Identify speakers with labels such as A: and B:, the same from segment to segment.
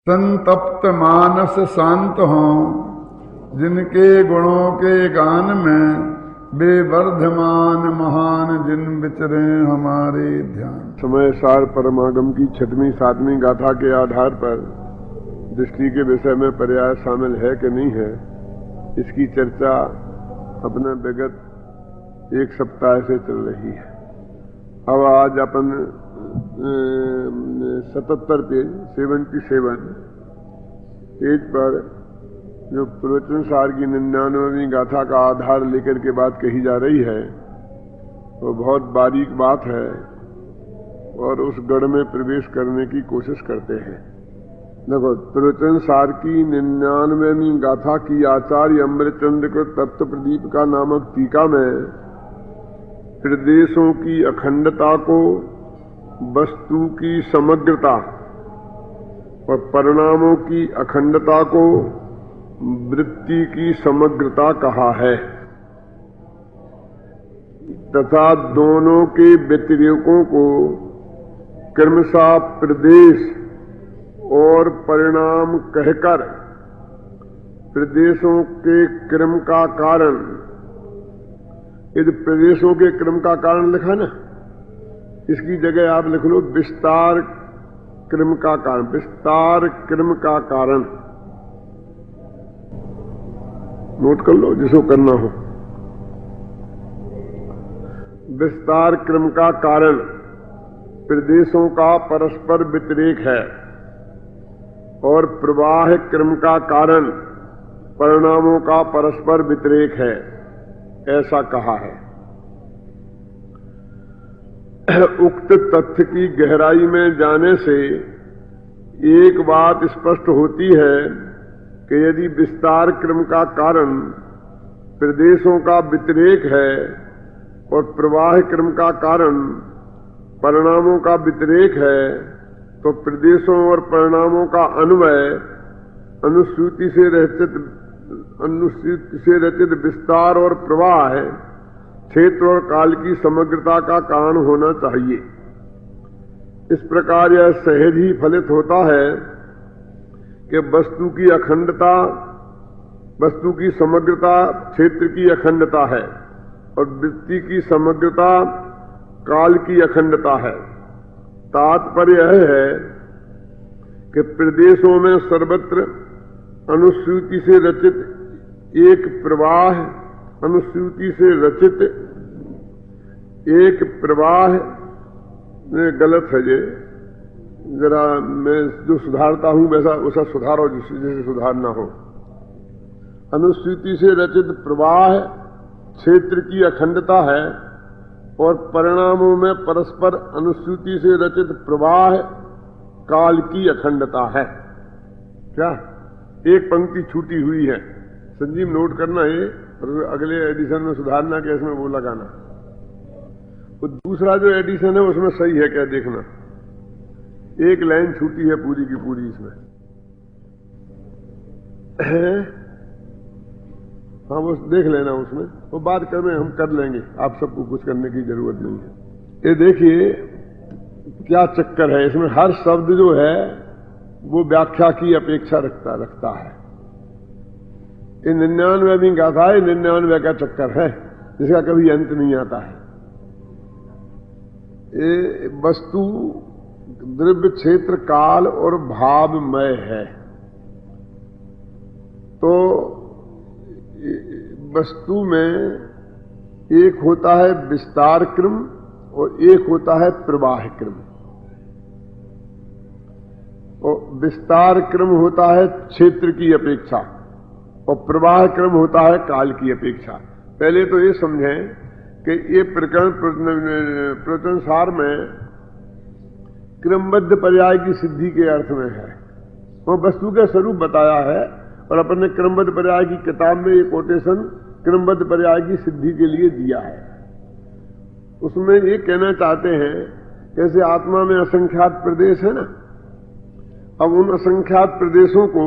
A: संतप्त मानस शांत हों, जिनके गुणों के गान में बेवर्धमान महान जिन विचरे हमारे ध्यान।
B: समय सार परमागम की 6वीं 7वीं गाथा के आधार पर दृष्टि के विषय में पर्याय शामिल है कि नहीं है, इसकी चर्चा अपने विगत एक सप्ताह से चल रही है। अब आज अपन 77 पेज 77 पेज पर जो प्रवचन सार की 99वीं गाथा का आधार लेकर के बात कही जा रही है, वो बहुत बारीक बात है और उस गढ़ में प्रवेश करने की कोशिश करते हैं। देखो, प्रवचन सार की 99वीं गाथा की आचार्य अमृतचंद्र को तत्व प्रदीप का नामक टीका में प्रदेशों की अखंडता को वस्तु की समग्रता और परिणामों की अखंडता को वृत्ति की समग्रता कहा है तथा दोनों के व्यतिरेकों को क्रमशः प्रदेश और परिणाम कहकर प्रदेशों के क्रम का कारण, यदि प्रदेशों के क्रम का कारण लिखा ना, इसकी जगह आप लिख लो विस्तार क्रम का कारण, विस्तार क्रम का कारण। नोट कर लो जिसको करना हो। विस्तार क्रम का कारण प्रदेशों का परस्पर व्यतिरेक है और प्रवाह क्रम का कारण परिणामों का परस्पर व्यतिरेक है, ऐसा कहा है। उक्त तथ्य की गहराई में जाने से एक बात स्पष्ट होती है कि यदि विस्तार क्रम का कारण प्रदेशों का व्यतिरेक है और प्रवाह क्रम का कारण परिणामों का व्यतिरेक है, तो प्रदेशों और परिणामों का अन्वय अनुश्रुति से रचित विस्तार और प्रवाह क्षेत्र और काल की समग्रता का कारण होना चाहिए। इस प्रकार यह सहज ही फलित होता है कि वस्तु की अखंडता, वस्तु की समग्रता क्षेत्र की अखंडता है और वृत्ति की समग्रता काल की अखंडता है। तात्पर्य यह है कि प्रदेशों में सर्वत्र अनुश्रुति से रचित एक प्रवाह, अनुश्रुति से रचित एक प्रवाह गलत है। ये जरा मैं जो सुधारता हूं वैसा सुधारो जैसे सुधारना हो। अनुश्रुति से रचित प्रवाह क्षेत्र की अखंडता है और परिणामों में परस्पर अनुश्रुति से रचित प्रवाह काल की अखंडता है। क्या एक पंक्ति छूटी हुई है, संजीव नोट करना है और अगले एडिशन में सुधारना कि इसमें वो लगाना। तो दूसरा जो एडिशन है उसमें सही है क्या देखना। एक लाइन छूटी है पूरी की पूरी इसमें। हाँ वो देख लेना, उसमें वो बात करने हम कर लेंगे, आप सबको कुछ करने की जरूरत नहीं है। ये देखिए क्या चक्कर है इसमें, हर शब्द जो है वो व्याख्या की अपेक्षा रखता है। ये 99वीं गाथा है, 99 का चक्कर है जिसका कभी अंत नहीं आता है। ये वस्तु द्रव्य क्षेत्र काल और भावमय है। तो वस्तु में एक होता है विस्तार क्रम और एक होता है प्रवाह क्रम। और विस्तार क्रम होता है क्षेत्र की अपेक्षा और प्रवाह क्रम होता है काल की अपेक्षा। पहले तो ये समझें कि ये प्रकरण प्रवचन सार में क्रमबद्ध पर्याय की सिद्धि के अर्थ में है। वो वस्तु का स्वरूप बताया है और अपन ने क्रमबद्ध पर्याय की किताब में ये कोटेशन क्रमबद्ध पर्याय की सिद्धि के लिए दिया है। उसमें ये कहना चाहते हैं कैसे आत्मा में असंख्यात प्रदेश है ना, अब उन असंख्यात प्रदेशों को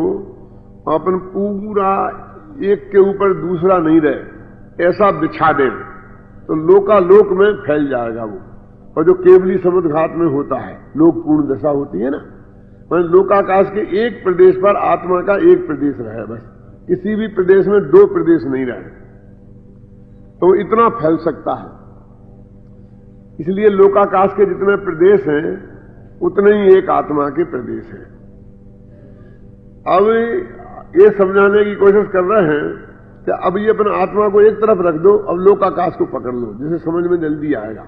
B: अपन पूरा एक के ऊपर दूसरा नहीं रहे ऐसा बिछा दें तो लोकालोक में फैल जाएगा वो। और जो केवली समुद्घात में होता है, लोक पूर्ण दशा होती है ना, लोकाकाश के एक प्रदेश पर आत्मा का एक प्रदेश रहे, बस किसी भी प्रदेश में दो प्रदेश नहीं रहे, तो इतना फैल सकता है। इसलिए लोकाकाश के जितने प्रदेश हैं उतने ही एक आत्मा के प्रदेश हैं। अब ये समझाने की कोशिश कर रहे हैं कि अब ये अपने आत्मा को एक तरफ रख दो, अब लोकाकाश को पकड़ लो, जिसे समझ में जल्दी आएगा।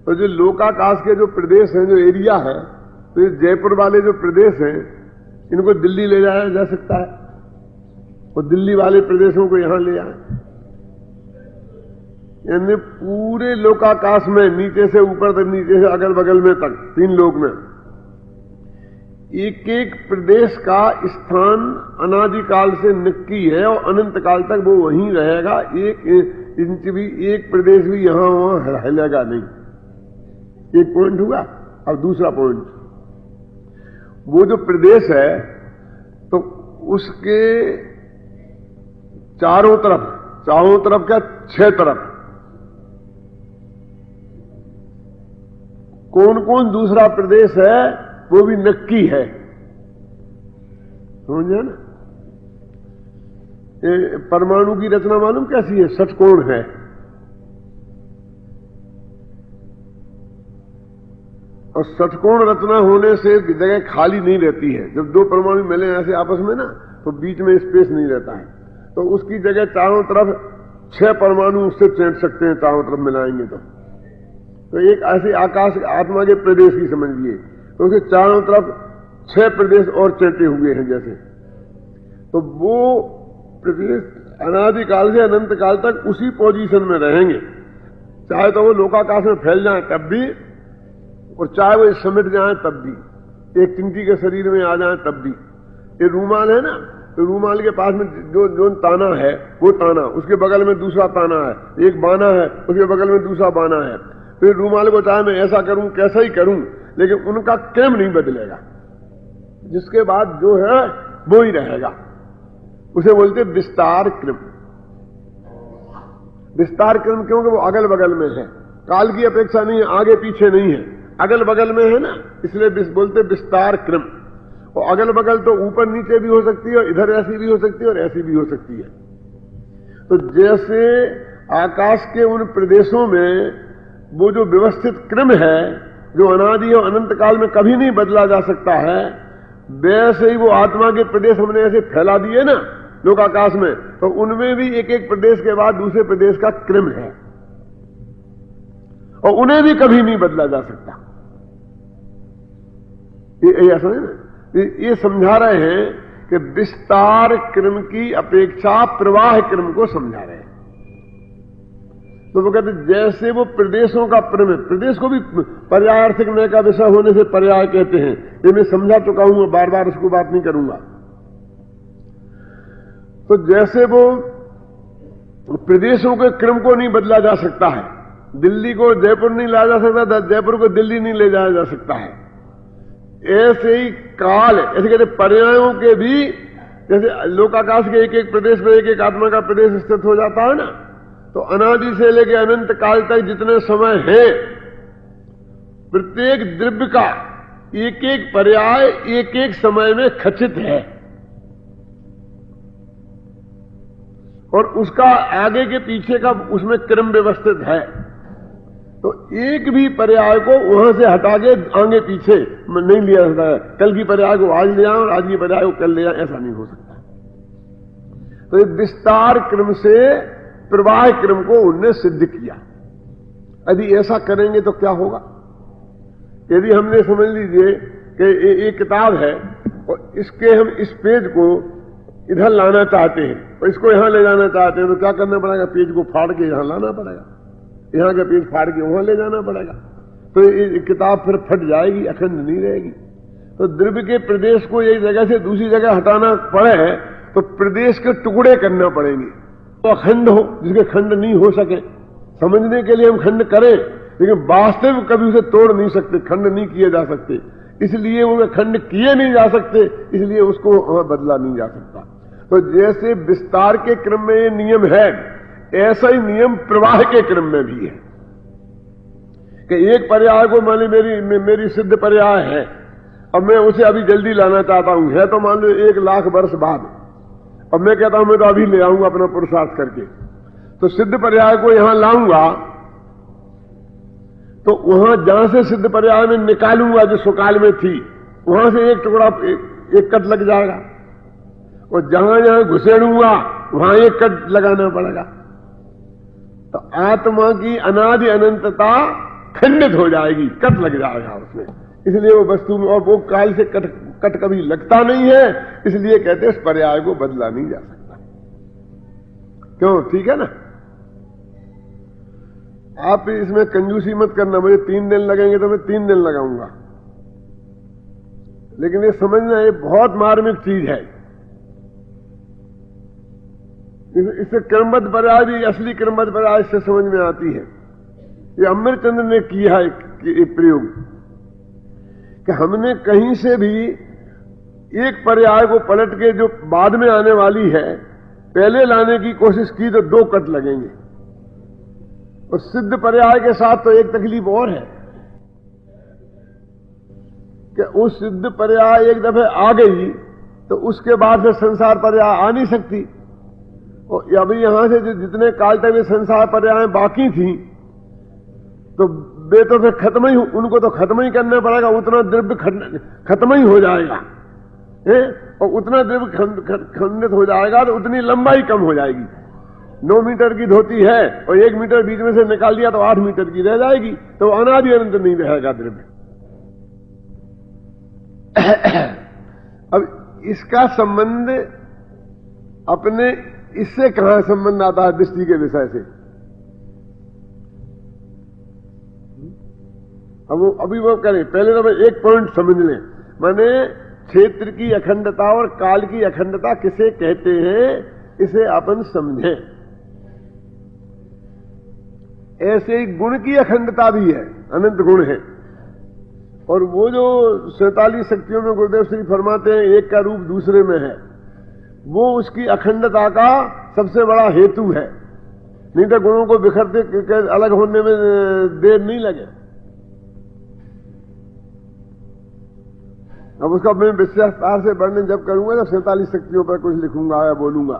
B: तो जो लोकाकाश के जो प्रदेश हैं, जो एरिया है, तो ये जयपुर वाले जो प्रदेश हैं, इनको दिल्ली ले जाया जा सकता है और दिल्ली वाले प्रदेशों को यहां ले आए। यानी पूरे लोकाकाश में नीचे से ऊपर तक, नीचे से अगल बगल में तक, तीन लोक में एक एक प्रदेश का स्थान अनादिकाल से नक्की है और अनंत काल तक वो वहीं रहेगा। एक इंच भी, एक प्रदेश भी यहां वहां हिलेगा नहीं। एक पॉइंट हुआ। अब दूसरा पॉइंट, वो जो प्रदेश है तो उसके चारों तरफ क्या, 6 तरफ कौन कौन दूसरा प्रदेश है वो भी नक्की है, समझे ना। परमाणु की रचना मालूम कैसी है? षटकोण है। और षटकोण रचना होने से जगह खाली नहीं रहती है। जब दो परमाणु मिले ऐसे आपस में ना, तो बीच में स्पेस नहीं रहता है, तो उसकी जगह चारों तरफ 6 परमाणु उससे चैंट सकते हैं, चारों तरफ मिलाएंगे तो एक ऐसे आकाश आत्मा के प्रदेश की समझिए, तो उसके चारों तरफ 6 प्रदेश और चैंटे हुए हैं जैसे। तो वो प्रदेश अनादिकाल से अनंत काल तक उसी पोजीशन में रहेंगे, चाहे तो वो लोकाकाश में फैल जाए तब भी, और चाहे वो समिट जाए तब भी, एक चिंटी के शरीर में आ जाए तब भी। ये रूमाल है ना, तो रूमाल के पास में जो ताना है वो ताना, उसके बगल में दूसरा ताना है, एक बाना है, उसके बगल में दूसरा बाना है। तो रूमाल को चाहे मैं ऐसा करूं, कैसा ही करूं, लेकिन उनका क्रम नहीं बदलेगा। जिसके बाद जो है वो ही रहेगा। उसे बोलते विस्तार क्रम। विस्तार क्रम क्योंकि वो अगल बगल में है, काल की अपेक्षा नहीं है, आगे पीछे नहीं है, अगल बगल में है ना, इसलिए बोलते विस्तार क्रम। और अगल बगल तो ऊपर नीचे भी हो सकती है, और इधर ऐसी भी हो सकती है और ऐसी भी हो सकती है। तो जैसे आकाश के उन प्रदेशों में वो जो व्यवस्थित क्रम है, जो अनादि और अनंत काल में कभी नहीं बदला जा सकता है, वैसे ही वो आत्मा के प्रदेश हमने ऐसे फैला दिए ना लोकाकाश में, तो उनमें भी एक एक प्रदेश के बाद दूसरे प्रदेश का क्रम है, और उन्हें भी कभी नहीं बदला जा सकता। ये ऐसा है ना, ये समझा रहे हैं कि विस्तार क्रम की अपेक्षा प्रवाह क्रम को समझा रहे हैं। तो वो कहते जैसे वो प्रदेशों का क्रम है, प्रदेश को भी पर्यायार्थिक न्याय का विषय होने से पर्याय कहते हैं, ये मैं समझा चुका हूं, बार बार उसको बात नहीं करूंगा। तो जैसे वो प्रदेशों के क्रम को नहीं बदला जा सकता है, दिल्ली को जयपुर नहीं लाया जा सकता, जयपुर को दिल्ली नहीं ले जाया जा सकता है, ऐसे ही काल, ऐसे कहते पर्यायों के भी, जैसे लोकाकाश के एक एक प्रदेश में एक एक आत्मा का प्रदेश स्थित हो जाता है ना, तो अनादि से लेकर अनंत काल तक जितने समय है, प्रत्येक द्रव्य का एक एक पर्याय एक एक समय में खचित है, और उसका आगे के पीछे का उसमें क्रम व्यवस्थित है। तो एक भी पर्याय को वहां से हटा के आगे पीछे नहीं लिया जाता है, कल की पर्याय को आज ले जाए और आज की पर्याय को कल ले जाए, ऐसा नहीं हो सकता। तो ये विस्तार क्रम से प्रवाह क्रम को उनने सिद्ध किया। यदि ऐसा करेंगे तो क्या होगा? यदि हमने समझ लीजिए कि एक किताब है और इसके हम इस पेज को इधर लाना चाहते हैं और इसको यहां ले जाना चाहते हैं, तो क्या करना पड़ेगा? पेज को फाड़ के यहां लाना पड़ेगा, यहां का पेज फाड़ के वहां ले जाना पड़ेगा, तो ये किताब फिर फट जाएगी, अखंड नहीं रहेगी। तो द्रव्य के प्रदेश को एक जगह से दूसरी जगह हटाना पड़े तो प्रदेश के टुकड़े करना पड़ेंगे, तो अखंड हो, जिसके खंड नहीं हो सके। समझने के लिए हम खंड करें, लेकिन वास्तव कभी उसे तोड़ नहीं सकते, खंड नहीं किए जा सकते, इसलिए वो खंड किए नहीं जा सकते, इसलिए उसको बदला नहीं जा सकता। तो जैसे विस्तार के क्रम में ये नियम है, ऐसा ही नियम प्रवाह के क्रम में भी है कि एक पर्याय को मान ली मेरी सिद्ध पर्याय है, अब मैं उसे अभी जल्दी लाना चाहता हूं, है तो मान लो 1 लाख वर्ष बाद, अब मैं कहता हूं मैं तो अभी ले आऊंगा अपना पुरुषार्थ करके, तो सिद्ध पर्याय को यहां लाऊंगा, तो वहां जहां से सिद्ध पर्याय में निकालूंगा जो सुकाल में थी, वहां से एक टुकड़ा एक कट लग जाएगा, और जहां जहां घुसेड़ूंगा वहां एक कट लगाना पड़ेगा। तो आत्मा की अनादि अनंतता खंडित हो जाएगी, कट लग जाएगा उसमें, इसलिए वो वस्तु में, और वो काल से कट कभी लगता नहीं है, इसलिए कहते हैं इस पर्याय को बदला नहीं जा सकता। क्यों? ठीक है ना? आप इसमें कंजूसी मत करना, मुझे 3 दिन लगेंगे तो मैं 3 दिन लगाऊंगा, लेकिन ये समझना ये बहुत मार्मिक चीज है। इससे क्रमबद्ध पर्याय भी, असली क्रमबद्ध पर्याय इससे समझ में आती है। ये अमृतचंद्र ने किया है एक प्रयोग कि हमने कहीं से भी एक पर्याय को पलट के जो बाद में आने वाली है पहले लाने की कोशिश की तो 2 कट लगेंगे, और सिद्ध पर्याय के साथ तो एक तकलीफ और है कि उस सिद्ध पर्याय एक दफे आ गई तो उसके बाद से संसार पर्याय आ नहीं सकती, और अभी यहां से जो जितने काल तक ये संसार पर्याय बाकी थी तो वे तो फिर खत्म ही, उनको तो खत्म ही करना पड़ेगा, उतना द्रव्य खत्म ही हो जाएगा, और उतना द्रव्य खंडित हो जाएगा तो उतनी लंबाई कम हो जाएगी। 9 मीटर की धोती है और 1 मीटर बीच में से निकाल दिया तो 8 मीटर की रह जाएगी, तो अनादि अनंत नहीं रहेगा द्रव्य। अब इसका संबंध अपने इससे कहां संबंध आता है दृष्टि के विषय से? अब वो अभी वो करें, पहले तो मैं एक पॉइंट समझ लें, माने क्षेत्र की अखंडता और काल की अखंडता किसे कहते हैं इसे अपन समझें। ऐसे ही गुण की अखंडता भी है, अनंत गुण है, और वो जो 47 शक्तियों में गुरुदेव श्री फरमाते हैं एक का रूप दूसरे में है, वो उसकी अखंडता का सबसे बड़ा हेतु है, नहीं तो गुणों को बिखरते अलग होने में देर नहीं लगे। अब उसका मैं विस्तार से वर्णन जब करूंगा जब 47 शक्तियों पर कुछ लिखूंगा या बोलूंगा,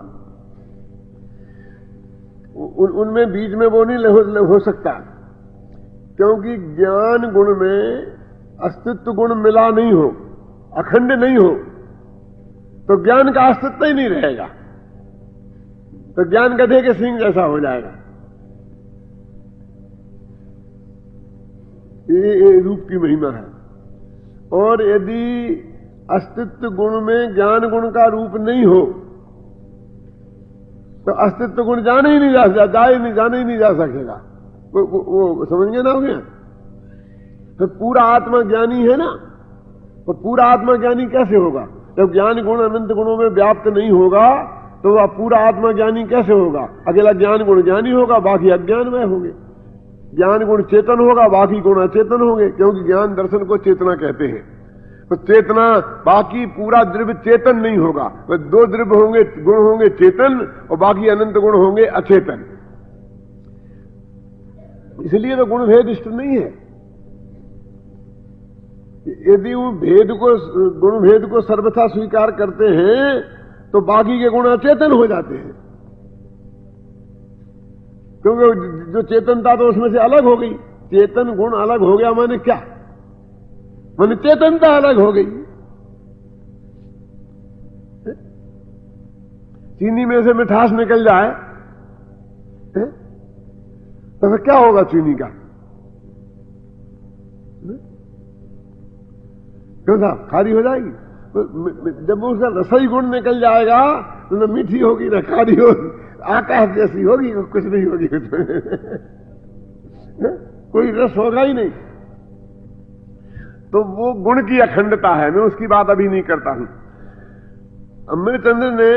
B: उनमें बीच में वो नहीं हो सकता, क्योंकि ज्ञान गुण में अस्तित्व गुण मिला नहीं हो, अखंड नहीं हो, तो ज्ञान का अस्तित्व ही नहीं रहेगा, तो ज्ञान गधे के सींग जैसा हो जाएगा। ये रूप की महिमा है। और यदि अस्तित्व गुण में ज्ञान गुण का रूप नहीं हो तो अस्तित्व गुण जाने ही नहीं जा सकेगा। वो समझ गए ना? हो गया? तो पूरा आत्मा ज्ञानी है ना, तो पूरा आत्मा ज्ञानी कैसे होगा? जब ज्ञान गुण अनंत गुणों में व्याप्त नहीं होगा तो वह पूरा आत्मा ज्ञानी कैसे होगा? अकेला ज्ञान गुण ज्ञानी होगा, बाकी अज्ञानमय होंगे। ज्ञान गुण चेतन होगा, बाकी गुण अचेतन होंगे, क्योंकि ज्ञान दर्शन को चेतना कहते हैं। तो चेतना, बाकी पूरा द्रव्य चेतन नहीं होगा, तो 2 द्रव्य होंगे, गुण होंगे चेतन और बाकी अनंत गुण होंगे अचेतन। इसलिए तो गुण भेद इष्ट नहीं है। यदि वो गुण भेद को सर्वथा स्वीकार करते हैं तो बाकी के गुण अचेतन हो जाते हैं, क्योंकि जो चेतनता तो उसमें से अलग हो गई। चेतन गुण अलग हो गया माने क्या? माने चेतनता अलग हो गई। चीनी में से मिठास निकल जाए तो फिर क्या होगा चीनी का? क्यों साहब? खारी हो जाएगी। जब उसका रसोई गुण निकल जाएगा तो न मीठी होगी न खारी होगी, आकाश जैसी होगी, कुछ नहीं होगी, कोई रस होगा ही नहीं। तो वो गुण की अखंडता है, मैं उसकी बात अभी नहीं करता हूं। अमृतचंद्र ने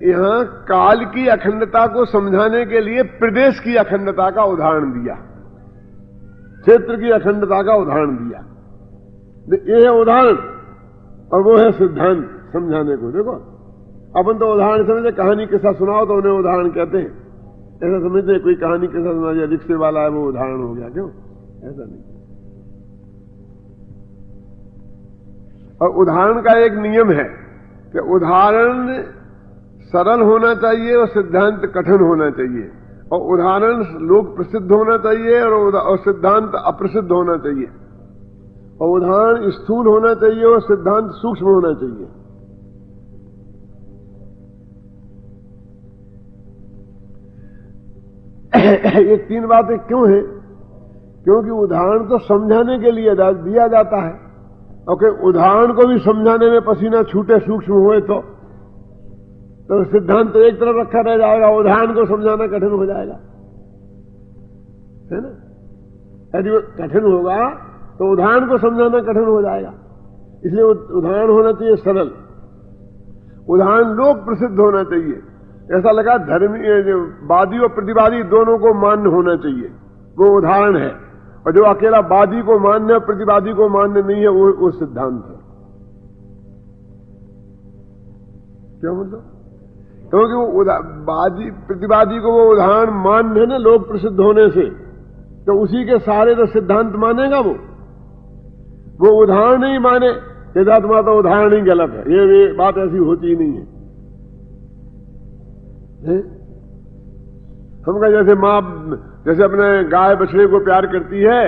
B: यहां काल की अखंडता को समझाने के लिए प्रदेश की अखंडता का उदाहरण दिया, क्षेत्र की अखंडता का उदाहरण दिया। ये है उदाहरण और वो है सिद्धांत समझाने को। देखो अपन तो उदाहरण समझे, कहानी किस्सा सुनाओ तो उन्हें उदाहरण कहते हैं, ऐसा समझते कोई कहानी किस्सा सुना दिया, रिक्शे वाला है वो उदाहरण हो गया, क्यों? ऐसा नहीं। और उदाहरण का एक नियम है कि उदाहरण सरल होना चाहिए और सिद्धांत कठिन होना चाहिए, और उदाहरण लोक प्रसिद्ध होना चाहिए और सिद्धांत अप्रसिद्ध होना चाहिए, और उदाहरण स्थूल होना चाहिए और सिद्धांत सूक्ष्म होना चाहिए। ये तीन बातें क्यों हैं? क्योंकि उदाहरण तो समझाने के लिए दिया जाता है, और उदाहरण को भी समझाने में पसीना छूटे सूक्ष्म हुए तो सिद्धांत तो एक तरफ रखा रह जाएगा, उदाहरण को समझाना कठिन हो जाएगा, है ना? यदि वो कठिन होगा तो उदाहरण को समझाना कठिन हो जाएगा। इसलिए उदाहरण होना चाहिए सरल, उदाहरण लोक प्रसिद्ध होना चाहिए। ऐसा लगा धर्मी वादी और प्रतिवादी दोनों को मान्य होना चाहिए, वो उदाहरण है। और जो अकेला वादी को मान्य और प्रतिवादी को मान्य नहीं है वो सिद्धांत है। क्या मतलब? क्योंकि वो वादी प्रतिवादी को वो उदाहरण मान्य है ना लोक प्रसिद्ध होने से, तो उसी के सारे तो सिद्धांत मानेगा वो उदाहरण नहीं माने सिद्धात्मा तो उदाहरण ही गलत है। ये बात ऐसी होती ही नहीं है। हम कहा जैसे अपने गाय बछड़े को प्यार करती है,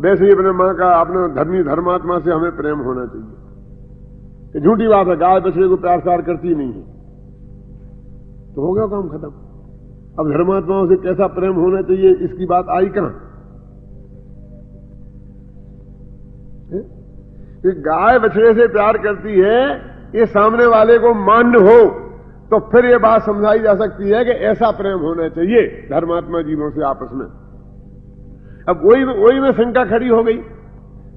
B: वैसे ही अपने मां का अपने धर्मी धर्मात्मा से हमें प्रेम होना चाहिए। झूठी बात है, गाय बछड़े को प्यार प्यार करती नहीं है तो हो गया काम खत्म। अब धर्मात्माओं से कैसा प्रेम होना चाहिए इसकी बात आई कहां? गाय बछड़े से प्यार करती है, ये सामने वाले को मान्य हो तो फिर ये बात समझाई जा सकती है कि ऐसा प्रेम होना चाहिए धर्मात्मा जीवों से आपस में। अब वही में शंका खड़ी हो गई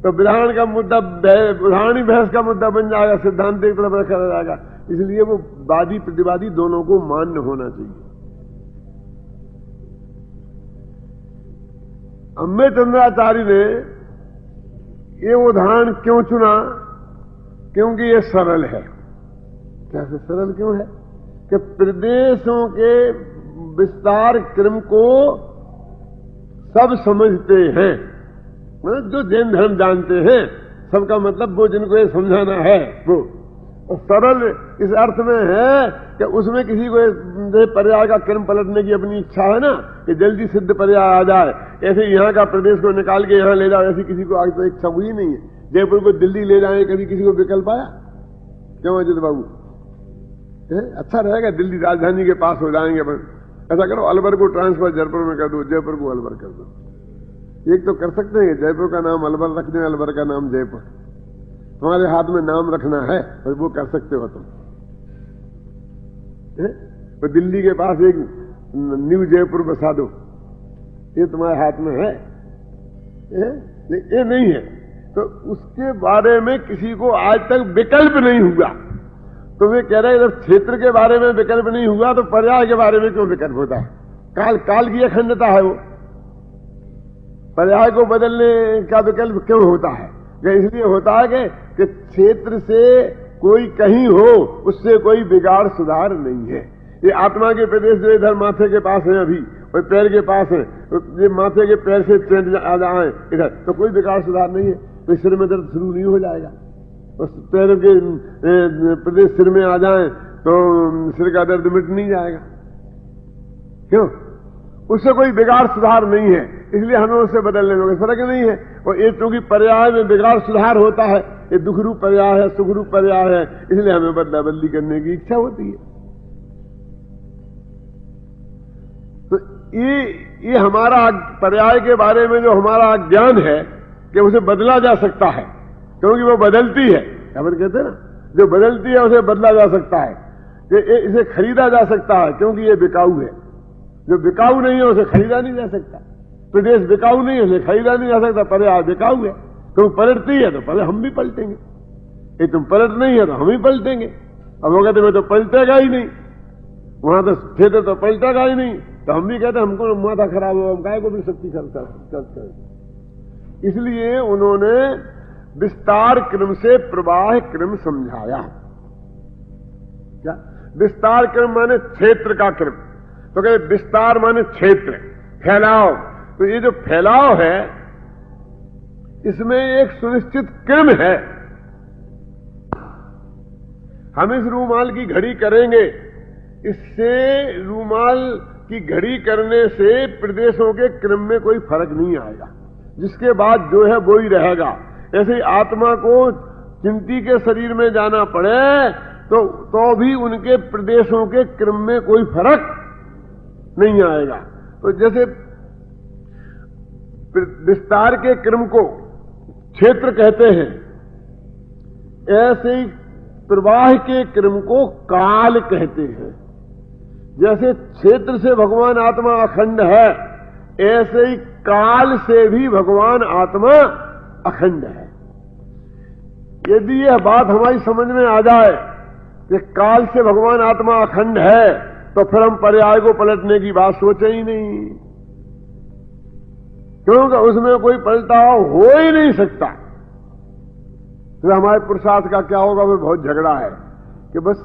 B: तो उदाहरण का मुद्दा उदाहरण ही बहस का मुद्दा बन जाएगा, सिद्धांत एक तरफ रखा जाएगा। इसलिए वो वादी प्रतिवादी दोनों को मान्य होना चाहिए। अम्बे चंद्राचार्य ने ये उदाहरण क्यों चुना? क्योंकि ये सरल है। कैसे सरल क्यों है? कि प्रदेशों के विस्तार क्रम को सब समझते हैं, मतलब जो जैन धर्म जानते हैं, सबका मतलब वो जिनको ये समझाना है वो। और सरल इस अर्थ में है कि उसमें किसी को पर्याय का क्रम पलटने की अपनी इच्छा है ना, कि जल्दी सिद्ध पर्याय आ जाए, ऐसे यहाँ का प्रदेश को निकाल के यहाँ ले जाओ, ऐसी किसी को आज तो इच्छा हुई नहीं है। जयपुर को दिल्ली ले जाए, कभी किसी को विकल्प आया? क्यों अजित बाबू? अच्छा रहेगा दिल्ली राजधानी के पास हो जाएंगे, ऐसा करो अलवर को ट्रांसफर जयपुर में कर दो, जयपुर को अलवर कर दो। एक तो कर सकते हैं जयपुर का नाम अलवर रख दें, अलवर का नाम जयपुर। तुम्हारे हाथ में नाम रखना है और वो कर सकते हो तुम। तो दिल्ली के पास एक न्यू जयपुर बसा दो, ये तुम्हारे हाथ में है? ये नहीं है। तो उसके बारे में किसी को आज तक विकल्प नहीं हुआ। तो वे कह रहे हैं जब क्षेत्र के बारे में विकल्प नहीं हुआ तो पर्याय के बारे में क्यों विकल्प होता है? काल की अखंडता है वो, पर्याय को बदलने का विकल्प क्यों होता है? इसलिए होता है कि क्षेत्र से कोई कहीं हो उससे कोई बिगाड़ सुधार नहीं है। ये आत्मा के प्रदेश जो इधर माथे के पास है अभी और पैर के पास है, ये माथे के पैर से चेंज आ जाए इधर तो कोई बिगाड़ सुधार नहीं है। तो सिर में दर्द शुरू नहीं हो जाएगा, उस पैरों के प्रदेश सिर में आ जाए तो सिर का दर्द मिट नहीं जाएगा। क्यों? उससे कोई बिगाड़ सुधार नहीं है, इसलिए हमें उससे बदलने में फर्क नहीं है। और ये चूंकि पर्याय में बिगाड़ सुधार होता है, ये दुख रूप पर्याय है, सुख रूप पर्याय है, इसलिए हमें बदला बदली करने की इच्छा होती है। तो ये हमारा पर्याय के बारे में जो हमारा ज्ञान है कि उसे बदला जा सकता है, क्योंकि वो बदलती है। अपन कहते हैं ना, जो बदलती है उसे बदला जा सकता है, कि इसे खरीदा जा सकता है क्योंकि ये बिकाऊ है। जो बिकाऊ नहीं है उसे खरीदा नहीं जा सकता। प्रदेश बिकाऊ नहीं है, उसे खरीदा नहीं जा सकता। पर्याय बिकाऊ है, तुम पलटती है तो पहले हम भी पलटेंगे, ये तुम पलट नहीं है तो हम ही पलटेंगे। अब वो कहते मैं तो पलटेगा ही नहीं, वहां तो क्षेत्र तो पलटेगा ही नहीं, तो हम भी कहते हमको माथा खराब हो, हम काय को भी शक्ति करते। इसलिए उन्होंने विस्तार क्रम से प्रवाह क्रम समझाया। क्या विस्तार क्रम माने क्षेत्र का क्रम, तो कहते विस्तार माने क्षेत्र, फैलाव। तो ये जो फैलाव है इसमें एक सुनिश्चित क्रम है हम इस रूमाल की घड़ी करेंगे, इससे रूमाल की घड़ी करने से प्रदेशों के क्रम में कोई फर्क नहीं आएगा, जिसके बाद जो है वो ही रहेगा। ऐसे ही आत्मा को चिंती के शरीर में जाना पड़े तो भी उनके प्रदेशों के क्रम में कोई फर्क नहीं आएगा। तो जैसे विस्तार के क्रम को क्षेत्र कहते हैं, ऐसे ही प्रवाह के क्रम को काल कहते हैं। जैसे क्षेत्र से भगवान आत्मा अखंड है, ऐसे ही काल से भी भगवान आत्मा अखंड है। यदि यह बात हमारी समझ में आ जाए कि काल से भगवान आत्मा अखंड है, तो फिर हम पर्याय को पलटने की बात सोचे ही नहीं, क्योंकि उसमें कोई पलटाव हो ही नहीं सकता। तो हमारे पुरुषार्थ का क्या होगा, वो बहुत झगड़ा है कि बस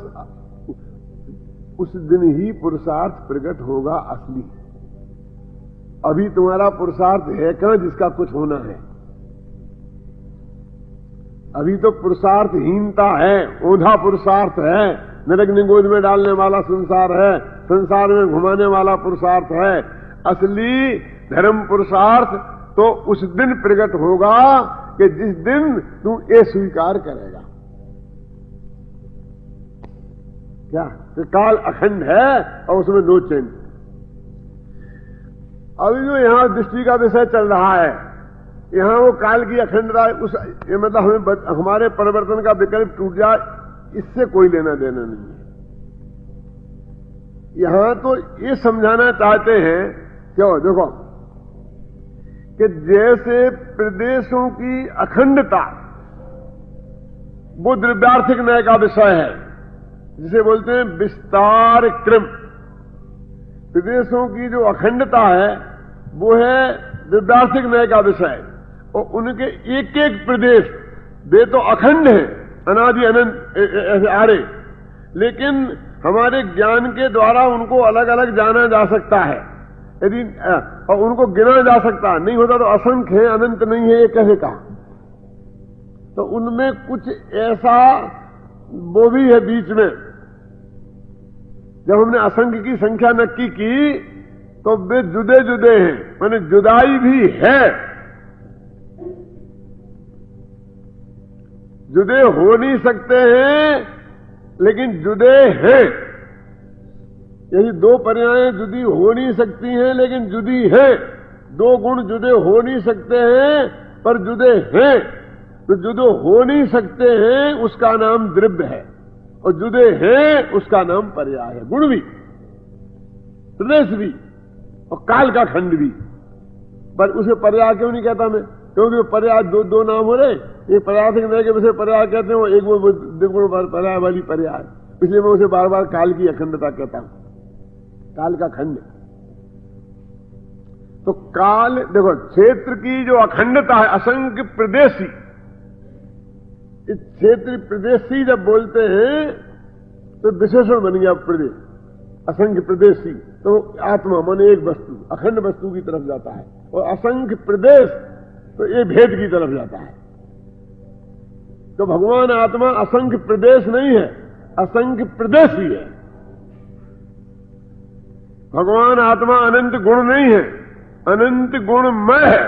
B: उस दिन ही पुरुषार्थ प्रकट होगा असली। अभी तुम्हारा पुरुषार्थ है कहां जिसका कुछ होना है? अभी तो पुरुषार्थहीनता है, ओझा पुरुषार्थ है, नरक निगोद में डालने वाला संसार है, संसार में घुमाने वाला पुरुषार्थ है। असली धर्म पुरुषार्थ तो उस दिन प्रकट होगा कि जिस दिन तू ये स्वीकार करेगा क्या कि काल अखंड है और उसमें नो चेंज। अभी जो यहां दृष्टि का विषय चल रहा है, यहां वो काल की अखंडता उस ये मतलब हमें हमारे परिवर्तन का विकल्प टूट जाए, इससे कोई लेना देना नहीं है। यहां तो ये समझाना चाहते हैं क्यों, देखो कि जैसे प्रदेशों की अखंडता वो द्रव्यार्थिक न्याय का विषय है, जिसे बोलते हैं विस्तार क्रम। प्रदेशों की जो अखंडता है वो है द्रव्यार्थिक न्याय का विषय, और उनके एक एक प्रदेश वे तो अखंड हैं, अनादि अनंत आरे, लेकिन हमारे ज्ञान के द्वारा उनको अलग अलग जाना जा सकता है, यदि और उनको गिना जा सकता नहीं होता तो असंख्य है, अनंत नहीं है, ये कैसे कहा? तो उनमें कुछ ऐसा वो भी है बीच में। जब हमने असंख्य की संख्या नक्की की तो वे जुदे जुदे हैं, माने जुदाई भी है, जुदे हो नहीं सकते हैं लेकिन जुदे हैं। यही दो पर्यायें जुदी हो नहीं सकती हैं लेकिन जुदी हैं। दो गुण जुदे हो नहीं सकते हैं पर जुदे हैं। तो जुदे हो नहीं सकते हैं उसका नाम द्रव्य है, और जुदे हैं उसका नाम पर्याय है। गुण भी, प्रदेश भी और काल का खंड भी। पर उसे पर्याय क्यों नहीं कहता मैं? क्योंकि पर्याय दो नाम हो रहे, एक पर्याय के विषय पर्याय कहते हैं, एक वो द्विगुण पर्याय वाली पर्याय, इसलिए मैं उसे बार बार काल की अखंडता कहता हूं, काल का खंड। तो काल देखो, क्षेत्र की जो अखंडता है, असंख्य प्रदेशी, इस क्षेत्र प्रदेशी जब बोलते हैं तो विशेषण बन गया प्रदेश, असंख्य प्रदेशी। तो आत्मा माने एक वस्तु, अखंड वस्तु की तरफ जाता है, और असंख्य प्रदेश तो ये भेद की तरफ जाता है। तो भगवान आत्मा असंख्य प्रदेश नहीं है, असंख्य प्रदेशी है। भगवान आत्मा अनंत गुण नहीं है, अनंत गुणमय है,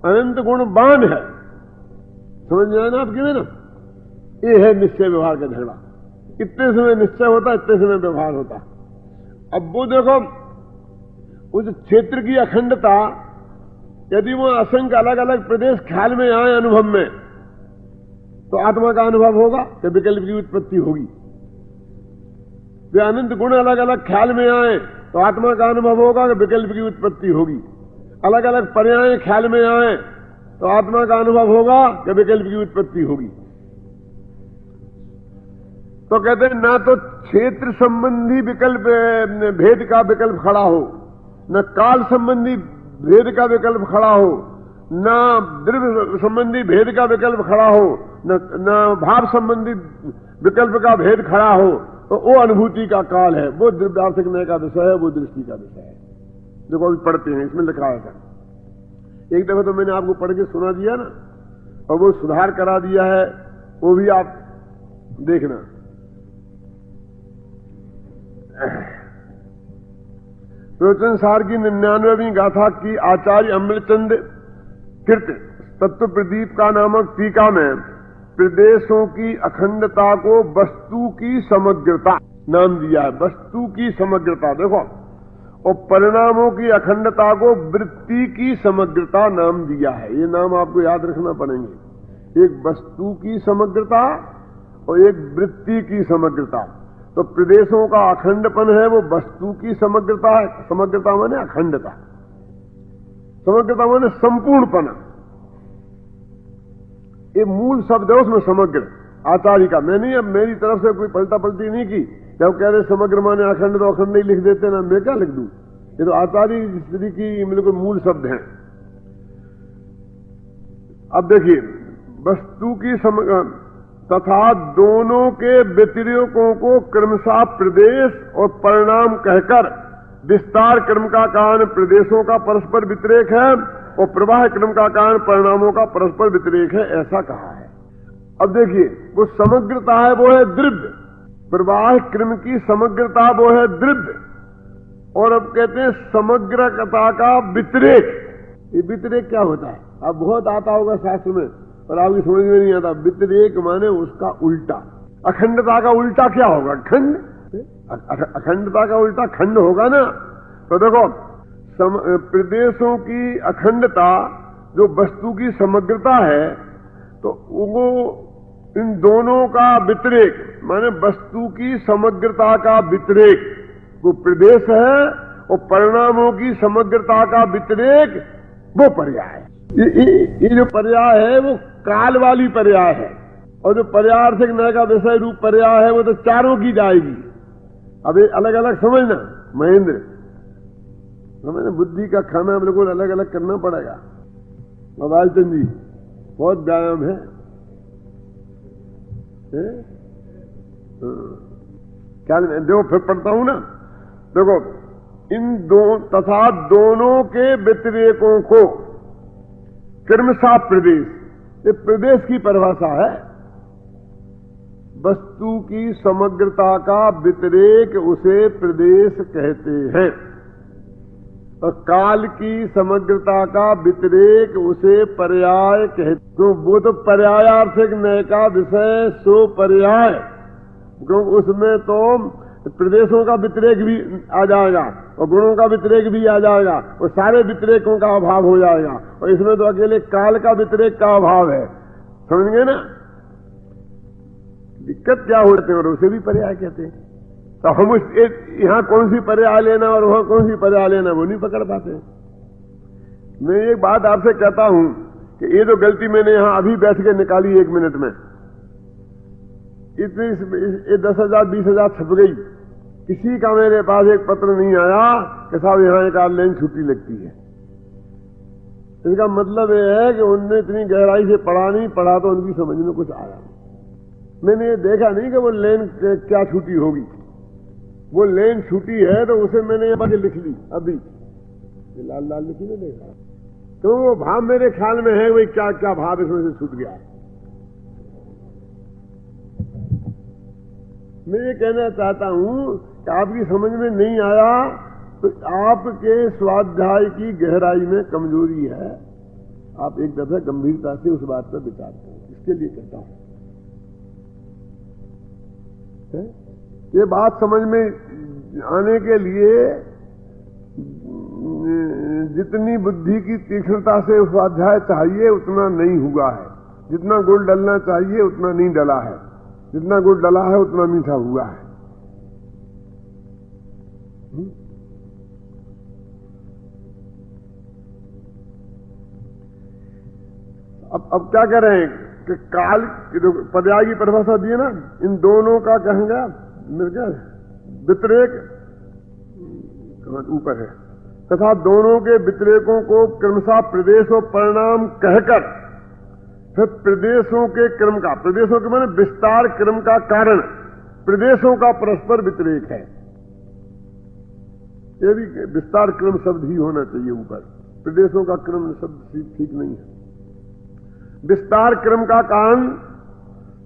B: अनंत गुणवान है। समझ में आए ना आपकी में ना? ये है निश्चय व्यवहार का झगड़ा। इतने समय निश्चय होता, इतने समय व्यवहार होता। अब वो देखो, उस क्षेत्र की अखंडता यदि वो असंख्य अलग अलग प्रदेश ख्याल में आए अनुभव में, तो आत्मा का अनुभव होगा कि विकल्प की उत्पत्ति होगी। वे अनंत गुण अलग अलग ख्याल में आए तो आत्मा का अनुभव होगा कि विकल्प की उत्पत्ति होगी। अलग अलग पर्याय ख्याल में आए तो आत्मा का अनुभव होगा कि विकल्प की उत्पत्ति होगी। तो कहते हैं ना तो क्षेत्र संबंधी विकल्प भेद का विकल्प खड़ा हो, न काल संबंधी भेद का विकल्प खड़ा हो, न द्रव्य संबंधी भेद का विकल्प खड़ा हो, न भाव संबंधी विकल्प का भेद खड़ा हो। तो वो अनुभूति का काल है, वो द्रव्यार्थिक न्याय का विषय है, वो दृष्टि का विषय है। देखो अभी पढ़ते हैं, इसमें लिखा है। एक दफा तो मैंने आपको पढ़ के सुना दिया ना, और वो सुधार करा दिया है, वो भी आप देखना, प्रवचन सार की 99वीं गाथा की आचार्य अमृतचंद कृत तत्व प्रदीप का नामक टीका में प्रदेशों की अखंडता को वस्तु की समग्रता नाम दिया है। वस्तु की समग्रता देखो, और परिणामों की अखंडता को वृत्ति की समग्रता नाम दिया है। ये नाम आपको याद रखना पड़ेंगे, एक वस्तु की समग्रता और एक वृत्ति की समग्रता। तो प्रदेशों का अखंडपन है वो वस्तु की समग्रता है। समग्रता माने अखंडता, समग्रता माने संपूर्णपना। ये मूल शब्द है उसमें समग्र आचार्य का। मैंने अब मेरी तरफ से कोई पलटा पलटी नहीं की, जब कह रहे समग्र माने अखंड तो अखंड नहीं लिख देते ना, मैं क्या लिख दूं? ये तो आचार्य स्त्री की बिल्कुल मूल शब्द हैं। अब देखिए, वस्तु की तथा दोनों के व्यतिरेकों को क्रमशः प्रदेश और परिणाम कहकर विस्तार क्रम का कारण प्रदेशों का परस्पर व्यतिरेक है और प्रवाह क्रम का कारण परिणामों का परस्पर व्यतिरेक है, ऐसा कहा है। अब देखिए, वो समग्रता है वो है द्रव्य, प्रवाह क्रम की समग्रता वो है द्रव्य, और अब कहते हैं समग्रता का व्यतिरेक। ये व्यतिरेक क्या होता है? अब बहुत आता होगा शास्त्र में और आपकी समझ में नहीं आता। व्यतिरेक माने उसका उल्टा। अखंडता का उल्टा क्या होगा? खंड। अखंडता का उल्टा खंड होगा ना। तो देखो, प्रदेशों की अखंडता जो वस्तु की समग्रता है, तो वो इन दोनों का व्यतिरेक माने वस्तु की समग्रता का व्यतिरेक वो प्रदेश है, और परिणामों की समग्रता का व्यतिरेक वो पर्याय है। ये जो पर्याय है वो काल वाली पर्याय है, और जो पर्यार्थक न्याय का विषय रूप पर्याय है वो तो चारों की जाएगी। अब ये अलग अलग समझना महेंद्र, समझना, बुद्धि का खाना बिल्कुल अलग अलग करना पड़ेगा। मोबाइल चंद जी बहुत व्यायाम है, क्या देखो फिर पढ़ता हूं ना। देखो, इन तथा दोनों के व्यतिरेकों को क्रमशः प्रदेश, ये प्रदेश की परिभाषा है। वस्तु की समग्रता का व्यतिरेक उसे प्रदेश कहते हैं, और काल की समग्रता का व्यतिरेक उसे पर्याय कहते। तो वो तो पर्यायार्थक न्याय का विषय सो पर्याय, क्योंकि उसमें तो प्रदेशों का व्यतिरेक भी आ जाएगा और गुणों का व्यतिरेक भी आ जाएगा, और सारे व्यतिरेकों का अभाव हो जाएगा, और इसमें तो अकेले काल का व्यतिरेक का अभाव है। समझ गए ना? दिक्कत क्या होते हैं, और उसे भी पर्याय कहते हैं। तो हम उस यहां कौन सी पर्याय लेना और वहां कौन सी पर्याय लेना वो नहीं पकड़ पाते। मैं एक बात आपसे कहता हूं कि ये जो गलती मैंने यहां अभी बैठ के निकाली 1 मिनट में, इतनी 10,000 20,000 छप गई, किसी का मेरे पास एक पत्र नहीं आया कि साहब यहां एक ऑनलाइन छुट्टी लगती है। इसका मतलब यह है कि उनने इतनी गहराई से पढ़ा नहीं, पढ़ा तो उनकी समझ में कुछ आया नहीं। मैंने ये देखा नहीं कि वो लेन क्या छुट्टी होगी, वो लेन छुट्टी है तो उसे मैंने यहाँ पर लिख ली। अभी लाल लाल लिखी नहीं देखा, तो वो भाव मेरे ख्याल में है, वही क्या क्या भाव इसमें से छूट गया है। मैं ये कहना चाहता हूं कि आपकी समझ में नहीं आया तो आपके स्वाध्याय की गहराई में कमजोरी है। आप एक दफे गंभीरता से उस बात पर विचार करें, इसके लिए कहता हूं। ये बात समझ में आने के लिए जितनी बुद्धि की तीक्ष्णता से स्वाध्याय चाहिए उतना नहीं हुआ है, जितना गुड़ डलना चाहिए उतना नहीं डला है, जितना गुड़ डला है उतना मीठा हुआ है। अब क्या कह रहे हैं कि काल जो पर्याय की परिभाषा दी है ना, इन दोनों का कहेंगे व्यतिरेक ऊपर है, तथा दोनों के व्यतिरेकों को क्रमशः प्रदेश और परिणाम कहकर फिर प्रदेशों के क्रम का, प्रदेशों के माने विस्तार क्रम का कारण प्रदेशों का परस्पर व्यतिरेक है। ये भी विस्तार क्रम शब्द ही होना चाहिए ऊपर, प्रदेशों का क्रम शब्द ठीक नहीं है। विस्तार क्रम का कारण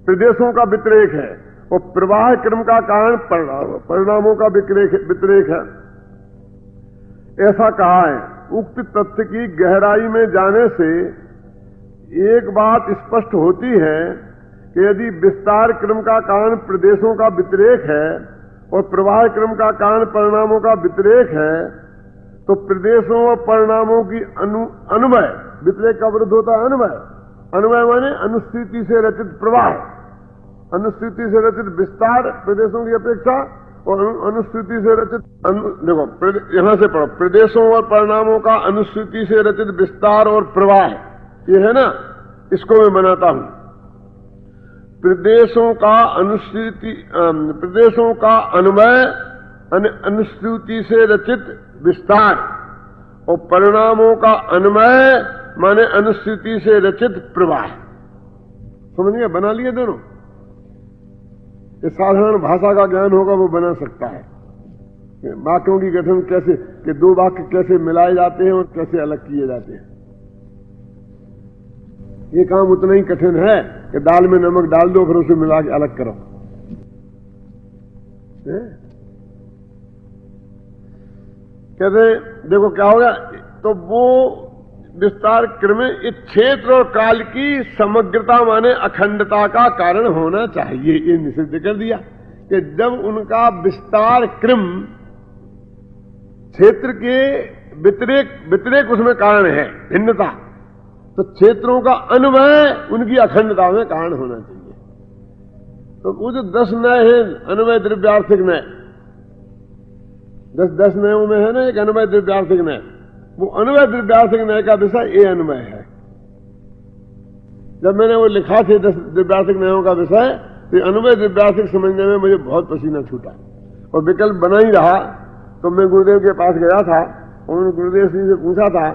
B: प्रदेशों का व्यतिरेक है, और प्रवाह क्रम का कारण परिणामों का व्यतिरेक है, ऐसा कहा है। उक्त तथ्य की गहराई में जाने से एक बात स्पष्ट होती है कि यदि विस्तार क्रम का कारण प्रदेशों का व्यतिरेक है और प्रवाह क्रम का कारण परिणामों का व्यतिरेक है, तो प्रदेशों और परिणामों की अनुमय, व्यतिरेक का विरुद्ध होता है अनुमय। अनुमय माने अनुस्थिति से रचित प्रवाह, अनुस्थिति से रचित विस्तार प्रदेशों की अपेक्षा, और अनुस्थिति से रचित देखो यहां से पढ़ो, प्रदेशों और परिणामों का अनुस्थिति से रचित विस्तार और प्रवाह, ये है ना, इसको मैं बनाता हूं। प्रदेशों का अनुस्थिति, प्रदेशों का अनुमय अनुस्थिति से रचित विस्तार, और परिणामों का अनुमय माने अनुस्थिति से रचित प्रवाह। समझ गए? बना लिए दोनों। ये साधारण भाषा का ज्ञान होगा वो बना सकता है। वाक्यों की गठन कैसे, कि दो वाक्य कैसे मिलाए जाते हैं और कैसे अलग किए जाते हैं, ये काम उतना ही कठिन है कि दाल में नमक डाल दो फिर उसे मिला के अलग करो। कहते देखो क्या होगा, तो वो विस्तार क्रम इस क्षेत्र और काल की समग्रता माने अखंडता का कारण होना चाहिए, ये निषिद्ध कर दिया कि जब उनका विस्तार क्रम क्षेत्र के व्यतिरेक उसमें कारण है भिन्नता, तो क्षेत्रों का अन्वय उनकी अखंडता में कारण होना चाहिए। तो वो जो 10 नय है अन्वय द्रव्यार्थिक नय, 10 नयों में है ना एक अन्वय द्रव्यार्थिक नय, वो अन्वय द्रव्यार्थिक नय का विषय ये अन्वय है। जब मैंने वो लिखा थे 10 द्रव्यार्थिक नयों का विषय, तो अन्वय द्रव्यार्थिक समझने में मुझे बहुत पसीना छूटा और विकल्प बना ही रहा। तो मैं गुरुदेव के पास गया था, उन्होंने गुरुदेव जी से पूछा था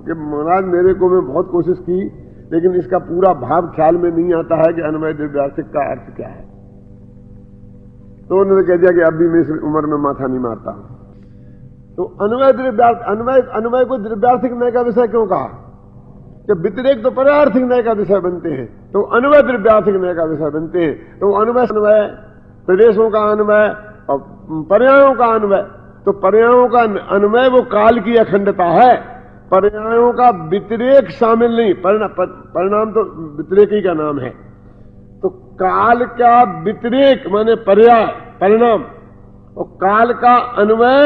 B: कि महाराज मेरे को मैं बहुत कोशिश की, लेकिन इसका पूरा भाव ख्याल में नहीं आता है कि अन्वय द्रव्यार्थिक का अर्थ क्या है। तो उन्होंने कह दिया कि अब भी मैं इस उम्र में माथा नहीं मारता हूं। तो अन्वय को द्रव्यार्थिक नय का विषय क्यों कहा? कि व्यतिरेक तो पर्यार्थिक नय का विषय बनते हैं, तो अन्वय द्रव्यार्थिक नय का विषय बनते हैं। तो अन्वय प्रदेशों का अन्वय और पर्यायों का अन्वय, तो पर्यायों का अन्वय वो काल की अखंडता है, पर्यायों का व्यतिरेक शामिल नहीं। परिणाम तो व्यतिरेक ही का नाम है। तो काल का व्यतिरेक माने पर्याय परिणाम, और काल का अन्वय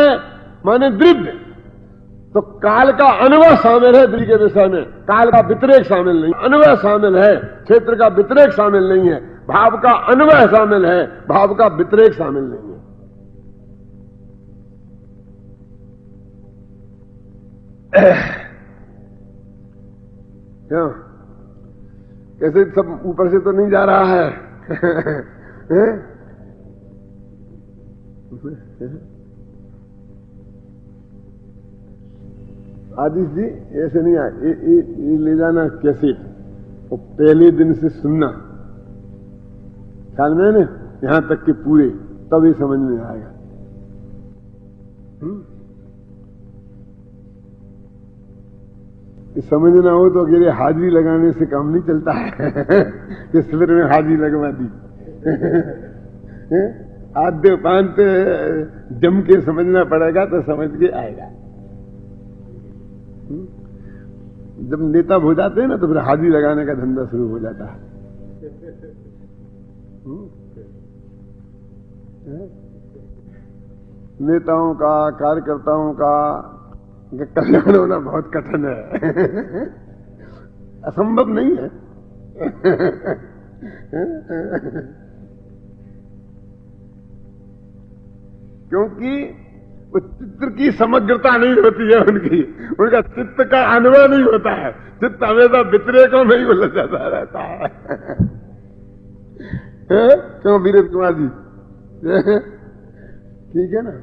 B: माने द्रव्य। तो काल का अन्वय शामिल है द्रव्य के विषय में, काल का व्यतिरेक शामिल नहीं। अन्वय शामिल है, क्षेत्र का व्यतिरेक शामिल नहीं है। भाव का अन्वय शामिल है, भाव का व्यतिरेक शामिल नहीं है। क्यों? कैसे सब ऊपर से तो नहीं जा रहा है? आदिश जी ऐसे नहीं आए, ये ले जाना कैसे, वो पहले दिन से सुनना, ख्याल में ना, यहां तक कि पूरे, तब ये समझ में आएगा। समझना हो तो अकेले हाजिरी लगाने से काम नहीं चलता है कि शिविर में हाजिरी लगवा दी। आद्य पांत जम के समझना पड़ेगा तो समझ के आएगा। जब नेता हो जाते हैं ना तो फिर हाजिरी लगाने का धंधा शुरू हो जाता है। नेताओं का, कार्यकर्ताओं का कल्याण होना बहुत कठिन है, असंभव नहीं है। क्योंकि वो चित्र की समग्रता नहीं होती है उनकी, उनका चित्त का अनुभव नहीं होता है। चित्त हमेशा व्यतिरेकों में ही उलझ जाता रहता है। क्यों वीरेंद्र कुमार जी? ठीक है ना,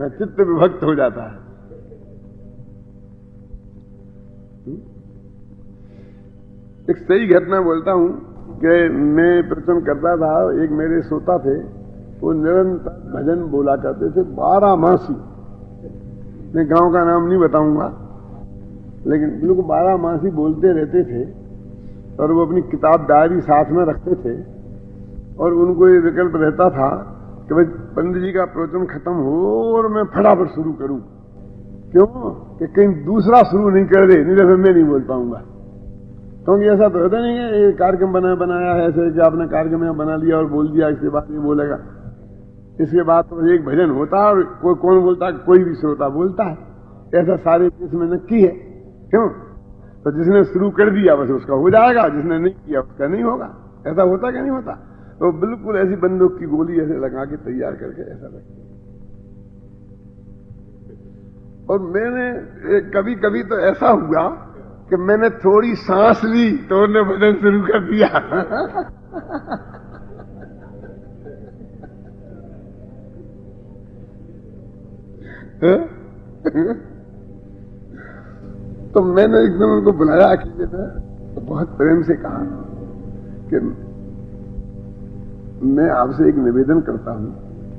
B: चित्त विभक्त हो जाता है। एक सही घटना बोलता हूं कि मैं प्रवचन करता था, एक मेरे श्रोता थे, वो निरंतर भजन बोला करते थे 12 मासी। मैं गांव का नाम नहीं बताऊंगा, लेकिन लोग 12 मासी बोलते रहते थे और वो अपनी किताब डायरी साथ में रखते थे। और उनको ये विकल्प रहता था कि भाई पंडित जी का प्रवचन खत्म हो और मैं फटाफट शुरू करूं। क्यों? कि कहीं दूसरा शुरू नहीं कर दे, नहीं तो फिर मैं नहीं बोल पाऊंगा। क्योंकि ऐसा तो होता नहीं है ये कार्यक्रम बनाया है ऐसे कि आपने कार्यक्रम यहाँ बना लिया और बोल दिया, इसके बाद ये बोलेगा, इसके बाद तो एक भजन होता है और कोई कौन बोलता है? कोई भी श्रोता बोलता है। ऐसा सारे देश में नक्की है। क्यों? तो जिसने शुरू कर दिया बस उसका हो जाएगा, जिसने नहीं किया उसका नहीं होगा। ऐसा होता क्या नहीं होता? तो बिल्कुल ऐसी बंदूक की गोली ऐसे लगा के तैयार करके ऐसा रखती। और मैंने कभी कभी तो ऐसा हुआ कि मैंने थोड़ी सांस ली तो उन्होंने भजन शुरू कर दिया। तो मैंने एक दिन उनको बुलाया अकेले में, तो बहुत प्रेम से कहा कि मैं आपसे एक निवेदन करता हूं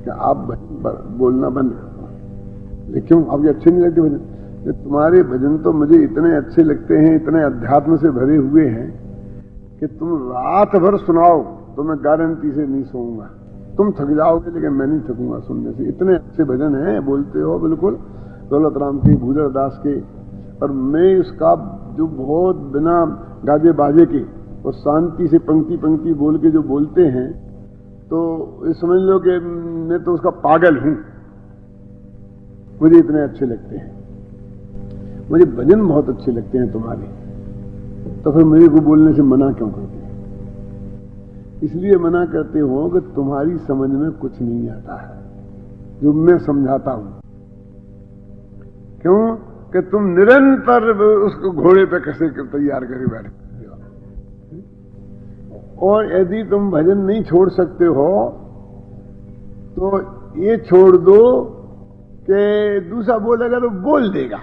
B: कि आप भजन बोलना बंद कर दो। लेकिन आपके अच्छे नहीं लगते भजन? तुम्हारे भजन तो मुझे इतने अच्छे लगते हैं, इतने अध्यात्म से भरे हुए हैं कि तुम रात भर सुनाओ तो मैं गारंटी से नहीं सोऊंगा। तुम थक जाओगे लेकिन मैं नहीं थकूंगा सुनने से। इतने अच्छे भजन हैं, बोलते हो बिल्कुल दौलत राम के, भूदर दास के। और मैं उसका जो बहुत बिना गाजे बाजे के और शांति से पंक्ति पंक्ति बोल के जो बोलते हैं, तो ये समझ लो कि मैं तो उसका पागल हूं। मुझे इतने अच्छे लगते हैं, मुझे भजन बहुत अच्छे लगते हैं तुम्हारे। तो फिर मेरे को बोलने से मना क्यों करते हैं? इसलिए मना करते हो कि तुम्हारी समझ में कुछ नहीं आता है जो मैं समझाता हूं। क्यों? कि तुम निरंतर उसको घोड़े पे कैसे तैयार करे बैठे हो। और यदि तुम भजन नहीं छोड़ सकते हो तो ये छोड़ दो कि दूसरा बोलेगा तो बोल देगा,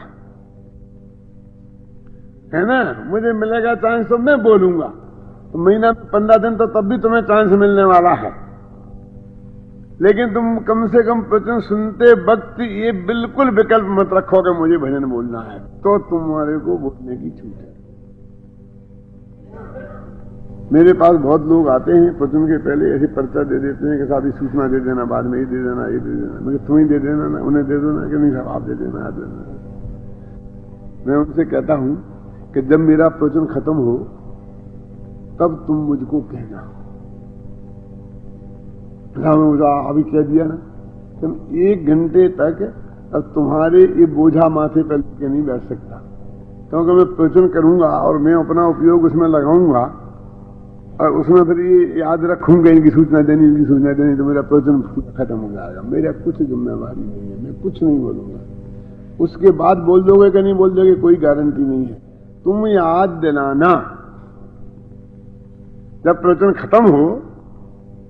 B: है ना? मुझे मिलेगा चांस तो मैं बोलूंगा। तो महीना में 15 दिन तो तब भी तुम्हें चांस मिलने वाला है। लेकिन तुम कम से कम प्रवचन सुनते वक्त ये बिल्कुल विकल्प मत रखो कि मुझे भजन बोलना है, तो तुम्हारे को बोलने की छूट है। मेरे पास बहुत लोग आते हैं प्रवचन के पहले ऐसे पर्चा दे देते हैं कि साहब ये सूचना दे देना, बाद में ये दे देना, ये दे देना। मुझे तुम ही दे देना ना, उन्हें दे दो ना, कि नहीं साहब आप दे देना, आप दे देना। मैं उनसे कहता हूं कि जब मेरा प्रवचन खत्म हो तब तुम मुझको कहना। मुझे अभी कह दिया ना, तुम 1 घंटे तक अब तुम्हारे ये बोझा माथे पर लेके नहीं बैठ सकता। क्योंकि मैं प्रवचन करूंगा और मैं अपना उपयोग उसमें लगाऊंगा और उसमें फिर ये याद रखूंगा इनकी सूचना देनी, तो मेरा प्रवचन खत्म हो जाएगा। मेरा कुछ जिम्मेवारी नहीं है, मैं कुछ नहीं बोलूंगा। उसके बाद बोल दोगे कि नहीं बोल दोगे कोई गारंटी नहीं है। तुम याद दिलाना, जब प्रवचन खत्म हो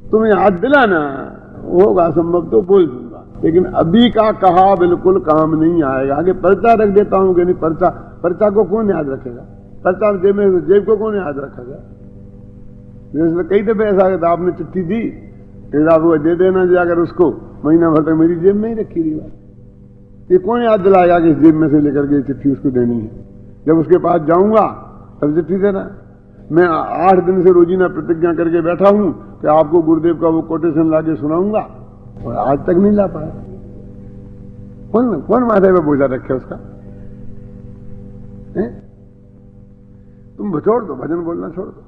B: तुम याद दिलाना, होगा संभव तो बोल दूंगा। लेकिन अभी का कहा बिल्कुल काम नहीं आएगा। आगे पर्चा रख देता हूं कि नहीं, पर्चा को कौन याद रखेगा? पर्चा जेब को कौन याद रखेगा? कई दफे ऐसा कहता आपने चिट्ठी दी, वो दे देना जाकर उसको, महीना भर तक मेरी जेब में ही रखी रही बात। ये कौन याद दिलाएगा कि इस जेब में से लेकर के चिट्ठी उसको देनी है? जब उसके पास जाऊंगा तब चिट्ठी देना। मैं 8 दिन से रोजीना प्रतिज्ञा करके बैठा हूं कि आपको गुरुदेव का वो कोटेशन लाके सुनाऊंगा, और आज तक नहीं ला पाया। कौन माथे पे बोझा रखे उसका? तुम छोड़ दो, भजन बोलना छोड़ दो।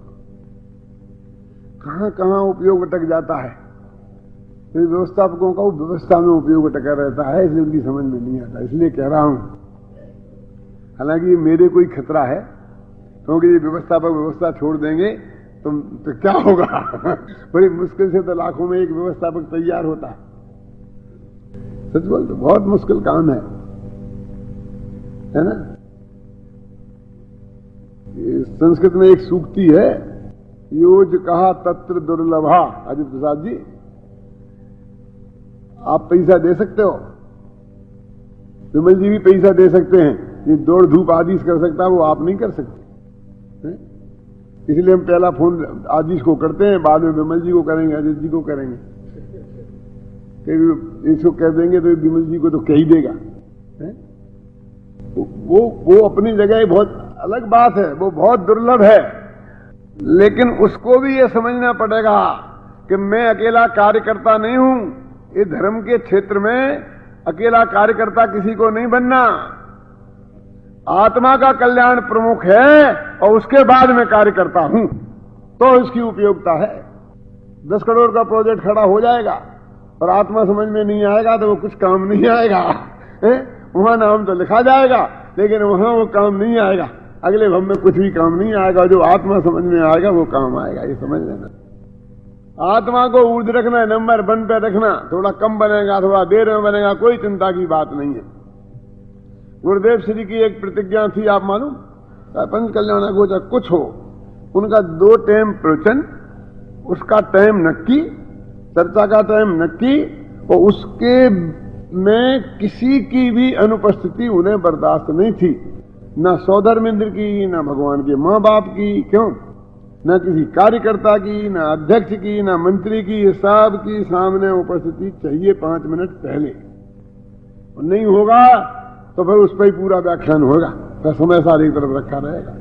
B: कहां कहां उपयोग अटक जाता है। व्यवस्थापकों का व्यवस्था में उपयोग अटका रहता है, इसलिए उनकी समझ में नहीं आता। इसलिए कह रहा हूं, हालांकि मेरे कोई खतरा है, क्योंकि ये व्यवस्थापक व्यवस्था छोड़ देंगे तो क्या होगा? बड़ी मुश्किल से तो लाखों में एक व्यवस्थापक तैयार होता है। सच बोल तो बहुत मुश्किल काम है ना? संस्कृत में एक सूक्ति है, योज कहा तत्र दुर्लभा। अजित प्रसाद जी, आप पैसा दे सकते हो, विमल जी भी पैसा दे सकते हैं, ये दौड़ धूप आदेश कर सकता है, वो आप नहीं कर सकते। इसलिए हम पहला फोन आदेश को करते हैं, बाद में विमल जी को करेंगे, अजित जी को करेंगे। इसको कह देंगे तो विमल जी को तो कह ही देगा। वो अपनी जगह बहुत अलग बात है, वो बहुत दुर्लभ है। लेकिन उसको भी ये समझना पड़ेगा कि मैं अकेला कार्यकर्ता नहीं हूं। इस धर्म के क्षेत्र में अकेला कार्यकर्ता किसी को नहीं बनना। आत्मा का कल्याण प्रमुख है और उसके बाद में कार्यकर्ता हूं, तो इसकी उपयोगिता है। 10 करोड़ का प्रोजेक्ट खड़ा हो जाएगा और आत्मा समझ में नहीं आएगा तो वो कुछ काम नहीं आएगा। वहां नाम तो लिखा जाएगा लेकिन वहां वो काम नहीं आएगा। अगले भव में कुछ भी काम नहीं आएगा। जो आत्मा समझ में आएगा वो काम आएगा, ये समझ लेना। आत्मा को ऊर्ध रखना है, नंबर 1 पे रखना। थोड़ा कम बनेगा, थोड़ा देर में बनेगा, कोई चिंता की बात नहीं है। गुरुदेव श्री की एक प्रतिज्ञा थी, आप मालूम, पंच कल्याण गोचर कुछ हो, उनका 2 टाइम प्रवचन, उसका टाइम नक्की, चर्चा का टाइम नक्की, और उसके में किसी की भी अनुपस्थिति उन्हें बर्दाश्त नहीं थी। न सौधर्मेंद्र की, न भगवान के मां बाप की, क्यों, न किसी कार्यकर्ता की, न अध्यक्ष की, न मंत्री की, ये सब की सामने उपस्थिति चाहिए 5 मिनट पहले। और नहीं होगा तो फिर उस पर ही पूरा व्याख्यान होगा, फिर समय सारी तरफ रखा रहेगा।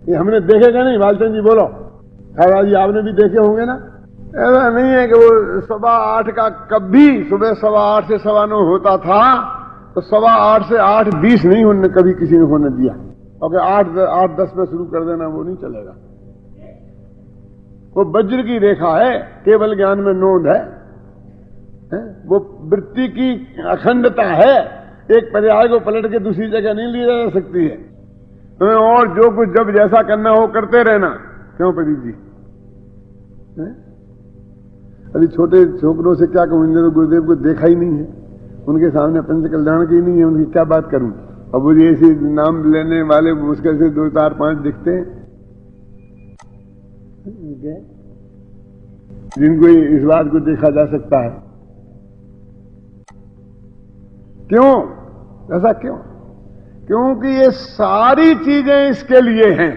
B: ये हमने देखेगा नहीं। बालचंद जी बोलो। खैरा जी आपने भी देखे होंगे ना। ऐसा नहीं है कि वो 8:15 का कभी सुबह 8:15 से 9:15 होता था तो 8:15 से 8:20 नहीं होने कभी किसी ने होने दिया। और 8:10 में शुरू कर देना, वो नहीं चलेगा। वो वज्र की रेखा है, केवल ज्ञान में नोंद है। वो वृत्ति की अखंडता है। एक पर्याय को पलट के दूसरी जगह नहीं ली जा सकती है। तुम्हें और जो कुछ जब जैसा करना हो करते रहना। क्यों प्रदीप जी? अभी छोटे छोकरों से क्या कहूं, इन्होंने तो गुरुदेव को देखा ही नहीं है। उनके सामने पंच कल्याण की नहीं है, उनकी क्या बात करूं। अब मुझे ऐसे नाम लेने वाले मुश्किल से 2, 4, 5 दिखते हैं जिनको इस बात को देखा जा सकता है। क्यों ऐसा? क्यों? क्योंकि ये सारी चीजें इसके लिए हैं,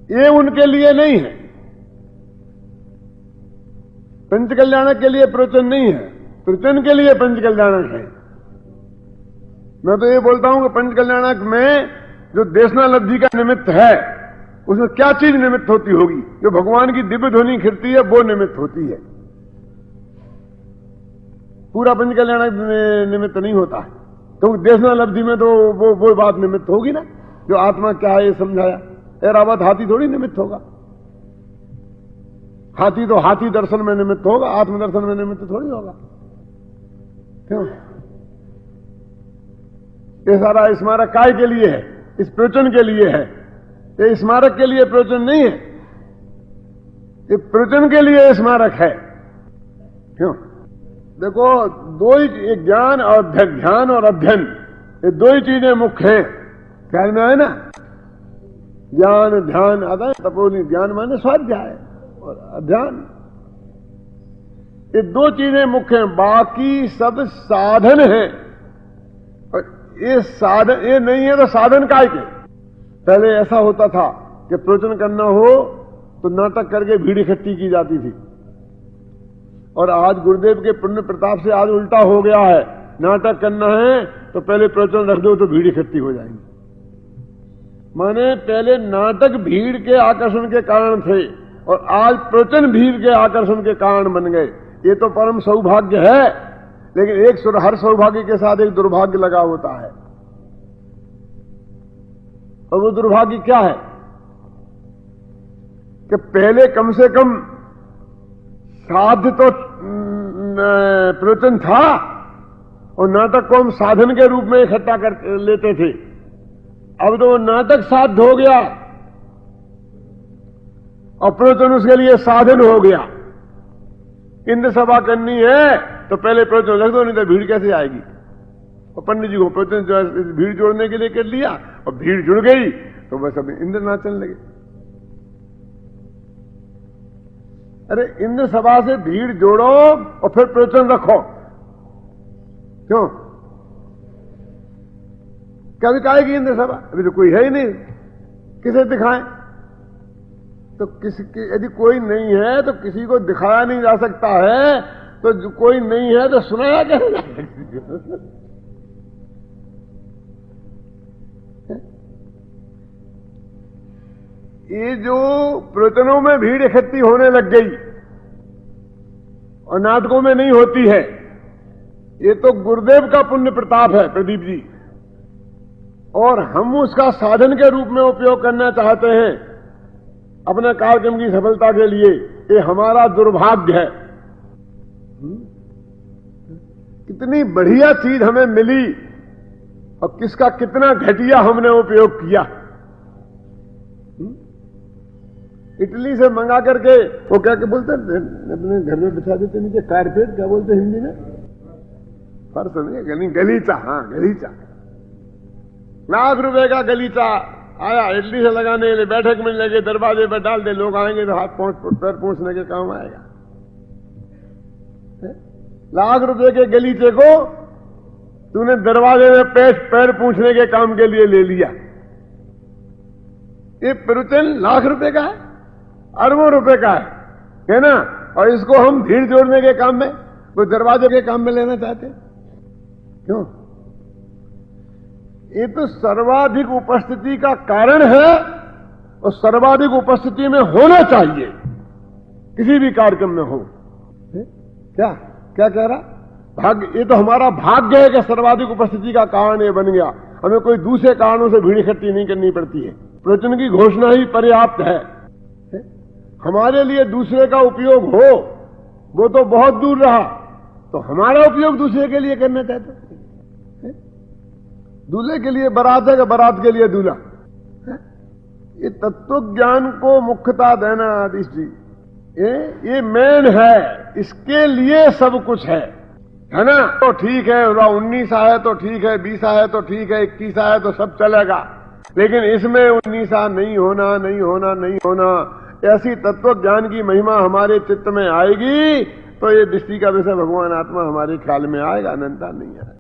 B: ये उनके लिए नहीं है। पंच कल्याणक के लिए प्रवचन नहीं है, प्रवचन के लिए पंच कल्याणक है। मैं तो ये बोलता हूं कि पंच कल्याणक में जो देशनालब्धि का निमित्त है, उसमें क्या चीज निमित्त होती होगी? जो भगवान की दिव्य ध्वनि खिरती है वो निमित्त होती है। पूरा पंच कल्याणक निमित्त नहीं होता है। तो देशनालब्धि में तो वो बात निमित्त होगी ना, जो आत्मा क्या है ये समझाया। एरावत हाथी थोड़ी निमित्त होगा। हाथी तो हाथी दर्शन में निमित्त होगा, आत्मदर्शन में निमित्त थोड़ी होगा। क्यों? ये सारा स्मारक काय के लिए है? इस प्रवचन के लिए है। ये स्मारक के लिए प्रवचन नहीं है, ये प्रवचन के लिए स्मारक है। क्यों? देखो, दो ही, ज्ञान और ध्यान और अध्ययन, ये 2 ही चीजें मुख्य हैं। ख्याल में आए ना? ज्ञान ध्यान अध्ययन। तपोनी ज्ञान माने स्वाध्याय और अध्ययन, ये 2 चीजें मुख्य हैं, बाकी सब साधन हैं। और ये साधन ये नहीं है तो साधन काय के? पहले ऐसा होता था कि प्रवचन करना हो तो नाटक करके भीड़ इकट्ठी की जाती थी, और आज गुरुदेव के पुण्य प्रताप से आज उल्टा हो गया है। नाटक करना है तो पहले प्रवचन रख दो तो भीड़ इकट्ठी हो जाएगी। माने पहले नाटक भीड़ के आकर्षण के कारण थे और आज प्रवचन भीड़ के आकर्षण के कारण बन गए। ये तो परम सौभाग्य है, लेकिन हर सौभाग्य के साथ एक दुर्भाग्य लगा होता है। और वो दुर्भाग्य क्या है कि पहले कम से कम साध्य तो प्रवचन था और नाटक को हम साधन के रूप में इकट्ठा कर लेते थे। अब तो नाटक साध्य हो गया और प्रवचन उसके लिए साधन हो गया। इंद्र सभा करनी है तो पहले प्रवचन रख दो, नहीं तो भीड़ कैसे आएगी। और पंडित जी को प्रवचन भीड़ जोड़ने के लिए कर लिया और भीड़ जुड़ गई तो बस अब इंद्र नाचने लगे। अरे इंद्र सभा से भीड़ जोड़ो और फिर प्रवचन रखो। क्यों? क्या दिखाएगी इंद्र सभा? अभी तो कोई है ही नहीं, किसे दिखाएं? तो यदि कोई नहीं है तो किसी को दिखाया नहीं जा सकता है, तो जो कोई नहीं है तो सुनाया कैसे जा सकता? ये जो प्रवचनों में भीड़ इकट्ठी होने लग गई और नाटकों में नहीं होती है, ये तो गुरुदेव का पुण्य प्रताप है प्रदीप जी, और हम उसका साधन के रूप में उपयोग करना चाहते हैं अपने कार्यक्रम की सफलता के लिए। ये हमारा दुर्भाग्य है। कितनी बढ़िया चीज हमें मिली और किसका कितना घटिया हमने उपयोग किया। इटली से मंगा करके वो क्या क्या बोलते हैं, अपने घर में बिछा देते नीचे कारपेट, क्या बोलते हैं हिंदी में, फर्श नहीं, गलीचा। हाँ, गलीचा। ₹1,00,000 का गलीचा आया इटली से लगाने के लिए, बैठक में लगे, दरवाजे पर डाल दे, लोग आएंगे तो हाथ पैर पहुंचने के काम आएगा। ₹1,00,000 के गलीचे को तूने दरवाजे में पैर पूछने के काम के लिए ले लिया। ये प्रवचन ₹1,00,000 का है, अरबों रुपए का है ना, और इसको हम भीड़ जोड़ने के काम में, कोई दरवाजे के काम में लेना चाहते हैं। क्यों? ये तो सर्वाधिक उपस्थिति का कारण है और सर्वाधिक उपस्थिति में होना चाहिए किसी भी कार्यक्रम में हो। क्या क्या कह रहा? भाग्य। ये तो हमारा भाग्य है कि सर्वाधिक उपस्थिति का कारण ये बन गया। हमें कोई दूसरे कारणों से भीड़ इकट्ठी नहीं करनी पड़ती है। प्रवचन की घोषणा ही पर्याप्त है। हमारे लिए दूसरे का उपयोग हो वो तो बहुत दूर रहा, तो हमारा उपयोग दूसरे के लिए करना चाहते हैं। दूल्हे के लिए बारात है कि बारात के लिए दूल्हा? ये तत्व ज्ञान को मुख्यता देना आदिश जी, ये मेन है, इसके लिए सब कुछ है ना। तो ठीक है, 19 है तो ठीक है, 20 है तो ठीक है, 21 है तो सब चलेगा, लेकिन इसमें 19 नहीं होना, नहीं होना, नहीं होना। ऐसी तत्व ज्ञान की महिमा हमारे चित्त में आएगी तो ये दृष्टि का विषय भगवान आत्मा हमारे ख्याल में आएगा, अनंता नहीं है।